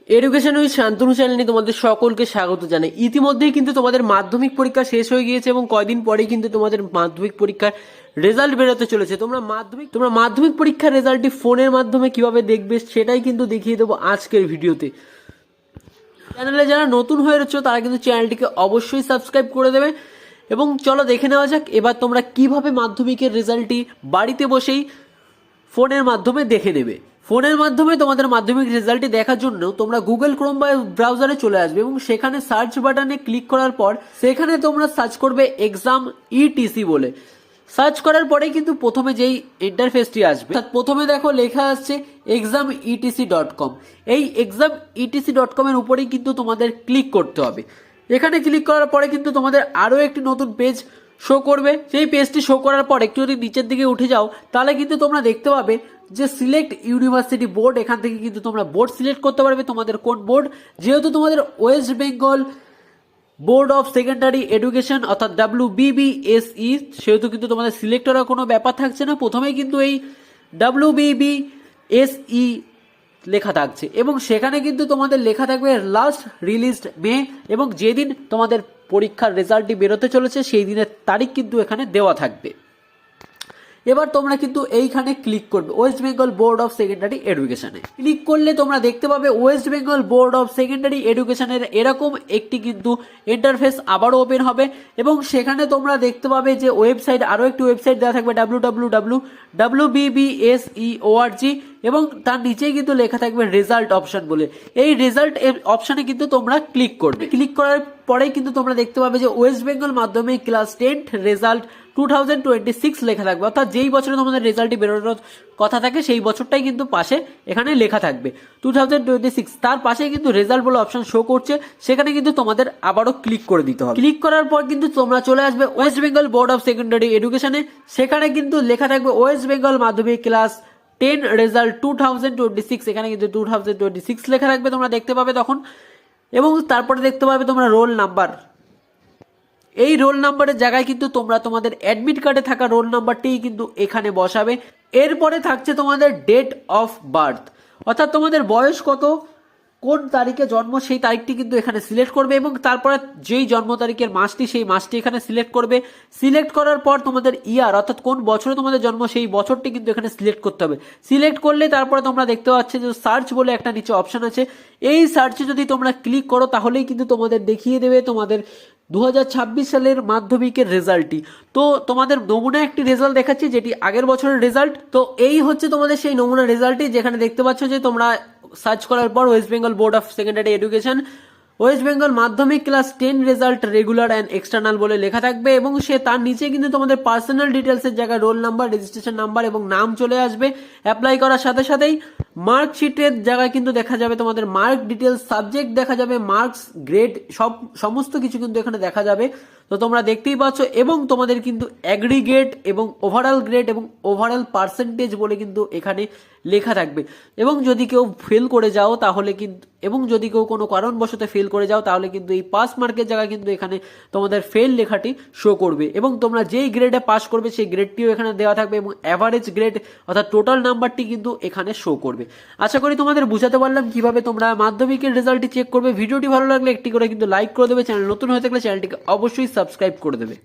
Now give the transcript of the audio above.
Education with Shantanu চ্যানেলে তোমাদের সকলকে স্বাগত জানাই। ইতিমধ্যেই কিন্তু তোমাদের মাধ্যমিক পরীক্ষা শেষ হয়ে গিয়েছে এবং কয়দিন পরেই কিন্তু তোমাদের মাধ্যমিক পরীক্ষার রেজাল্ট বেরোতে চলেছে। তোমরা মাধ্যমিক পরীক্ষার রেজাল্টটি ফোনের মাধ্যমে কিভাবে দেখবে সেটাই কিন্তু দেখিয়ে দেবো আজকের ভিডিওতে। চ্যানেলে যারা নতুন হয়ে রয়েছে তারা কিন্তু চ্যানেলটিকে অবশ্যই সাবস্ক্রাইব করে দেবে। এবং চলো দেখে নেওয়া যাক এবার তোমরা কিভাবে মাধ্যমিকের রেজাল্টটি বাড়িতে বসেই ফোনের মাধ্যমে দেখে নেবে। ফোনের মাধ্যমে তোমাদের মাধ্যমিক রেজাল্টটি দেখার জন্য তোমরা গুগল ক্রোম বা ব্রাউজারে চলে আসবে এবং সেখানে সার্চ বাটনে ক্লিক করার পর সেখানে তোমরা সার্চ করবে এক্সাম ইটিসি বলে। সার্চ করার পরেই কিন্তু প্রথমে যেই ইন্টারফেসটি আসবে প্রথমে দেখো লেখা আসছে exam.etc.com। এই exam.etc.com এর উপরেই কিন্তু তোমাদের ক্লিক করতে হবে। এখানে ক্লিক করার পরে কিন্তু তোমাদের আরও একটি নতুন পেজ শো করবে। সেই পেজটি শো করার পর একটু যদি নিচের দিকে উঠে যাও তাহলে কিন্তু তোমরা দেখতে পাবে যে সিলেক্ট ইউনিভার্সিটি বোর্ড। এখান থেকে কিন্তু তোমরা বোর্ড সিলেক্ট করতে পারবে তোমাদের কোন বোর্ড। যেহেতু তোমাদের West Bengal board of secondary education অর্থাৎ WBBSE, সেহেতু কিন্তু তোমাদের সিলেক্ট করার কোনো ব্যাপার থাকছে না। প্রথমেই কিন্তু এই WBBSE লেখা থাকছে এবং সেখানে কিন্তু তোমাদের লেখা থাকবে লাস্ট রিলিজড মে এবং যেদিন তোমাদের পরীক্ষার রেজাল্টটি বেরোতে চলেছে সেই দিনের তারিখ কিন্তু এখানে দেওয়া থাকবে। এবার তোমরা কিন্তু এইখানে ক্লিক করবে West Bengal board of secondary এডুকেশনে। ক্লিক করলে তোমরা দেখতে পাবে West Bengal board of secondary এডুকেশনের এরকম একটি কিন্তু ইন্টারফেস আবারও ওপেন হবে এবং সেখানে তোমরা দেখতে পাবে যে ওয়েবসাইট, আরও একটি ওয়েবসাইট দেওয়া থাকবে www.wbbse.org এবং তার নিচেই কিন্তু লেখা থাকবে রেজাল্ট অপশন বলে। এই রেজাল্ট অপশনে কিন্তু তোমরা ক্লিক করবে। ক্লিক করার পরেই কিন্তু তোমরা দেখতে পাবে যে West Bengal Madhyamik class 10 result 2026 লেখা থাকবে, অর্থাৎ যেই বছরে তোমাদের রেজাল্টটি বেরোনোর কথা থাকে সেই বছরটাই কিন্তু পাশে এখানে লেখা থাকবে 2026। তার পাশে কিন্তু রেজাল্ট বলে অপশন শো করছে, সেখানে কিন্তু তোমাদের আবারও ক্লিক করে দিতে হবে। ক্লিক করার পর কিন্তু তোমরা চলে আসবে West Bengal board of secondary এডুকেশনে। সেখানে কিন্তু লেখা থাকবে West Bengal Madhyamik class 10 result 2026। এখানে কিন্তু 2026 লেখা থাকবে, তোমরা দেখতে পাবে তখন। এবং তারপরে দেখতে পাবে তোমরা রোল নাম্বার। এই রোল নাম্বারের জায়গায় কিন্তু তোমরা তোমাদের অ্যাডমিট কার্ডে থাকা রোল নাম্বারটিই কিন্তু এখানে বসাবে। এরপরে থাকছে তোমাদের ডেট অফ বার্থ, অর্থাৎ তোমাদের বয়স কত, কোন তারিখে জন্ম সেই তারিখটি কিন্তু এখানে সিলেক্ট করবে এবং তারপরে যেই জন্ম তারিখের মাসটি সেই মাসটি এখানে সিলেক্ট করবে। সিলেক্ট করার পর তোমাদের ইয়ার অর্থাৎ কোন বছরে তোমাদের জন্ম সেই বছরটি কিন্তু এখানে সিলেক্ট করতে হবে। সিলেক্ট করলে তারপরে তোমরা দেখতে পাচ্ছ যে সার্চ বলে একটা নিচে অপশন আছে। এই সার্চে যদি তোমরা ক্লিক করো তাহলেই কিন্তু তোমাদের দেখিয়ে দেবে তোমাদের 2026 সালের মাধ্যমিকের রেজাল্টটি। তো তোমাদের নমুনা একটি রেজাল্ট দেখাচ্ছি যেটি আগের বছরের রেজাল্ট। তো এই হচ্ছে তোমাদের সেই নমুনা রেজাল্টটি, যেখানে দেখতে পাচ্ছ যে তোমরা সার্চ করার পর West Bengal board of secondary education West Bengal Madhyamik class 10 result regular and external বলে লেখা থাকবে এবং সে তার নিচে কিন্তু তোমাদের পার্সোনাল ডিটেলসের জায়গায় রোল নাম্বার, রেজিস্ট্রেশন নাম্বার এবং নাম চলে আসবে। অ্যাপ্লাই করার সাথে সাথেই মার্কশিটের জায়গায় কিন্তু দেখা যাবে তোমাদের মার্ক ডিটেলস, সাবজেক্ট দেখা যাবে, মার্কস, গ্রেড, সমস্ত কিছু কিন্তু এখানে দেখা যাবে। তো তোমরা দেখতেই পাচ্ছ এবং তোমাদের কিন্তু অ্যাগ্রিগেট এবং ওভারঅল গ্রেড এবং ওভারঅল পার্সেন্টেজ বলে কিন্তু এখানে লেখা থাকবে। এবং যদি কেউ ফেল করে যাও তাহলে কিন্তু, এবং যদি কেউ কোনো কারণবশত ফেল করে যাও তাহলে কিন্তু এই পাস মার্কের জায়গায় কিন্তু এখানে তোমাদের ফেল লেখাটি শো করবে এবং তোমরা যেই গ্রেডে পাস করবে সেই গ্রেডটিও এখানে দেওয়া থাকবে এবং অ্যাভারেজ গ্রেড অর্থাৎ টোটাল নাম্বারটি কিন্তু এখানে শো করবে। আশা করি তোমাদের বুঝাতে পারলাম কিভাবে তোমরা মাধ্যমিকের রেজাল্টটি চেক করবে। ভিডিওটি ভালো লাগলে একটি করে কিন্তু লাইক করে দেবে। চ্যানেল নতুন হয়ে থাকলে চ্যানেলটিকে অবশ্যই সাবস্ক্রাইব করে দেবে।